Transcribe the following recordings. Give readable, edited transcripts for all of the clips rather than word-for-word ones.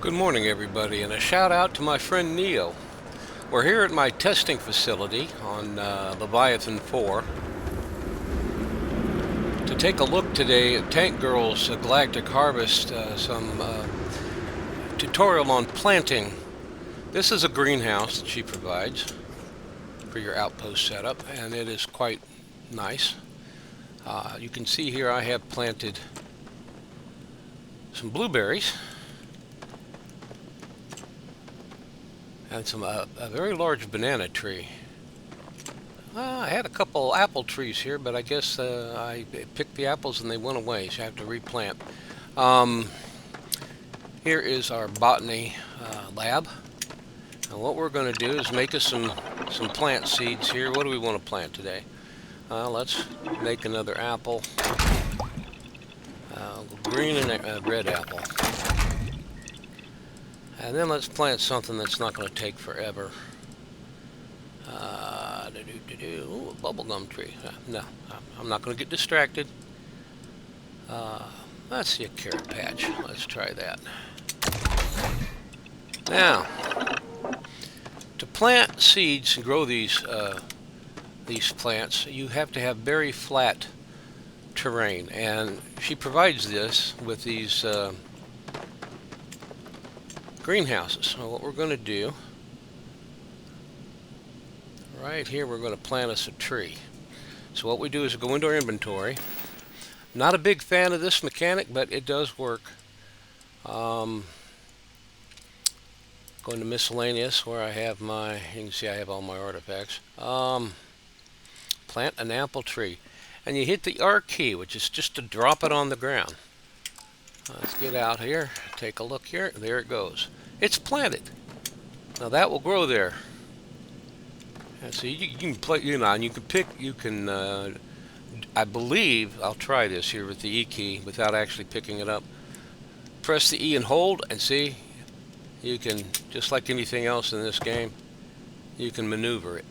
Good morning, everybody, and a shout out to my friend Neo. We're here at my testing facility on Leviathan 4 to take a look today at Tank Girl's Galactic Harvest, some tutorial on planting. This is a greenhouse that she provides for your outpost setup, and it is quite nice. You can see here I have planted some blueberries and a very large banana tree. I had a couple apple trees here, but I guess I picked the apples and they went away, so I have to replant. Um, Here is our botany lab. And what we're going to do is make us some plant seeds here. What do we want to plant today? Let's make another apple. Green and a red apple. And then let's plant something that's not going to take forever. Ooh, a bubblegum tree. No, I'm not going to get distracted. Let's see, a carrot patch. Let's try that. Now, to plant seeds and grow these plants, you have to have very flat terrain, and she provides this with these greenhouses. So what we're going to do, right here, we're going to plant us a tree. So what we do is go into our inventory. Not a big fan of this mechanic, but it does work. Going to miscellaneous, where I have you can see I have all my artifacts. Plant an apple tree. And you hit the R key, which is just to drop it on the ground. Let's get out here, take a look here. There it goes. It's planted. Now that will grow there. And so you can play, and you can pick. I believe I'll try this here with the E key without actually picking it up. Press the E and hold, and see, you can, just like anything else in this game, you can maneuver it.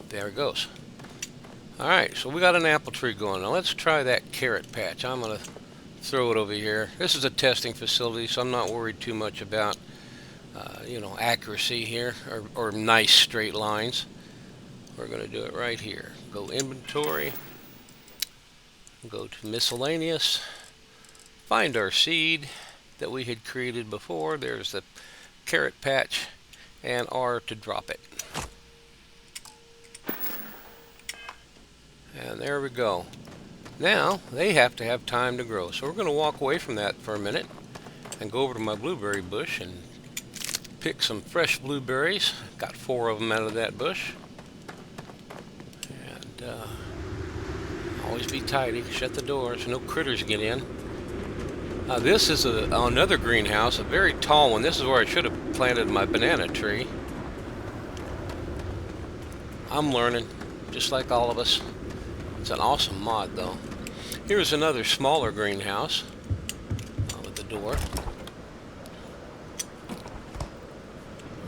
There it goes. Alright, so we got an apple tree going. Now let's try that carrot patch. I'm going to throw it over here. This is a testing facility, so I'm not worried too much about accuracy here, or nice straight lines. We're going to do it right here. Go inventory, go to miscellaneous, find our seed that we had created before. There's the carrot patch, and R to drop it. And there we go. Now they have to have time to grow, so we're going to walk away from that for a minute and go over to my blueberry bush and pick some fresh blueberries. Got 4 of them out of that bush. And always be tidy. Shut the door so no critters get in. This is another greenhouse, a very tall one. This is where I should have planted my banana tree. I'm learning, just like all of us. It's an awesome mod, though. Here's another smaller greenhouse with the door,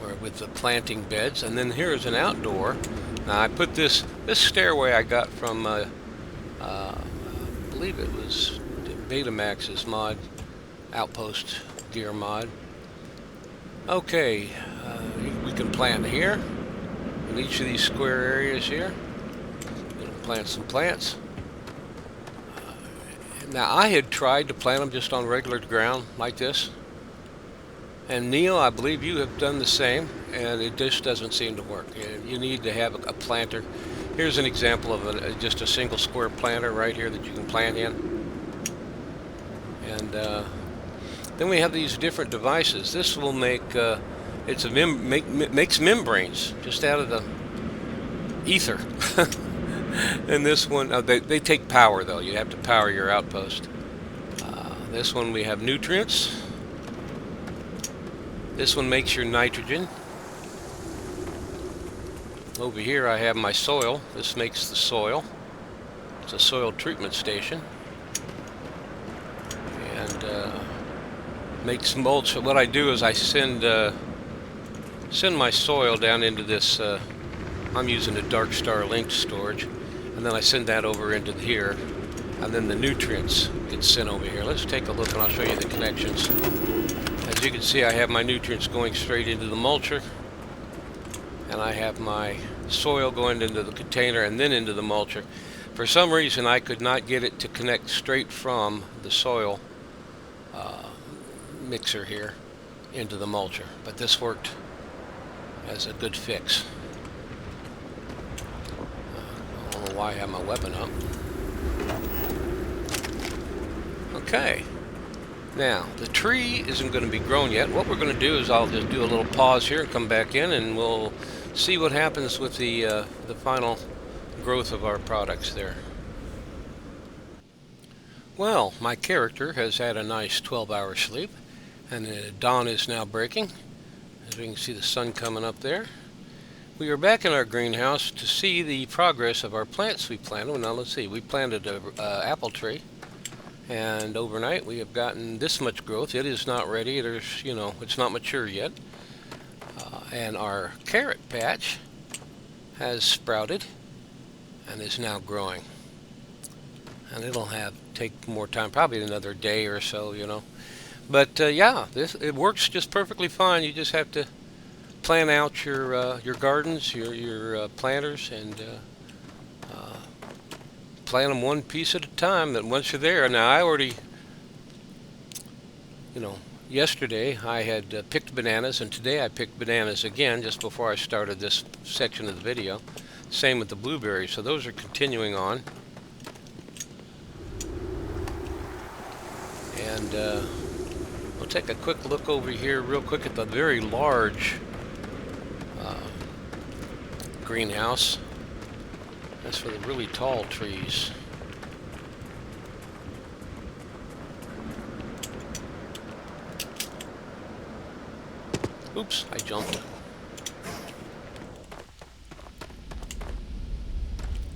or with the planting beds. And then here's an outdoor. Now I put this stairway I got from I believe it was Betamax's mod, Outpost Gear mod. Okay, we can plant here in each of these square areas here. Plant some plants. Now I had tried to plant them just on regular ground like this, and Neil, I believe you have done the same, and it just doesn't seem to work. You need to have a planter. Here's an example of just a single square planter right here that you can plant in. And then we have these different devices. This will make makes membranes just out of the ether. And this one, they take power, though. You have to power your outpost. This one we have nutrients. This one makes your nitrogen. Over here I have my soil. This makes the soil. It's a soil treatment station. And makes mulch. What I do is I send my soil down into this. I'm using a Dark Star linked storage. And then I send that over into here, and then the nutrients get sent over here. Let's take a look and I'll show you the connections. As you can see, I have my nutrients going straight into the mulcher, and I have my soil going into the container and then into the mulcher. For some reason, I could not get it to connect straight from the soil mixer here into the mulcher, but this worked as a good fix. I don't know why I have my weapon up. Okay, now the tree isn't going to be grown yet. What we're going to do is I'll just do a little pause here and come back in, and we'll see what happens with the final growth of our products there. Well, my character has had a nice 12-hour sleep, and dawn is now breaking. As we can see the sun coming up there. We are back in our greenhouse to see the progress of our plants we planted. Well, now let's see, we planted an apple tree, and overnight we have gotten this much growth. It is not ready. There's, it's not mature yet. And our carrot patch has sprouted and is now growing. And it'll take more time, probably another day or so, But yeah, it works just perfectly fine. You just have to plan out your gardens, your planters, and plant them one piece at a time. That once you're there, now I already, yesterday I had picked bananas, and today I picked bananas again just before I started this section of the video. Same with the blueberries, so those are continuing on. And we'll take a quick look over here real quick at the very large greenhouse. That's for the really tall trees. Oops, I jumped.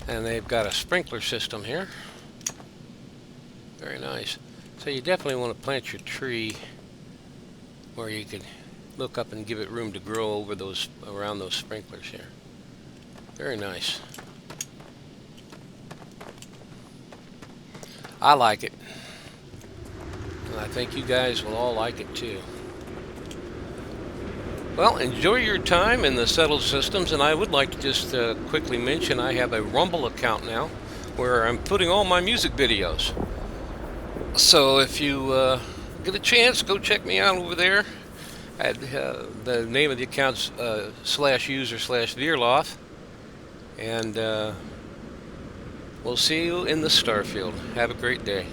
And they've got a sprinkler system here. Very nice. So you definitely want to plant your tree where you could look up and give it room to grow over around those sprinklers here. Very nice. I like it. And I think you guys will all like it too. Well, enjoy your time in the settled systems, and I would like to just quickly mention I have a Rumble account now where I'm putting all my music videos. So if you get a chance, go check me out over there. The name of the account's /user/Veerloff, and we'll see you in the Starfield. Have a great day.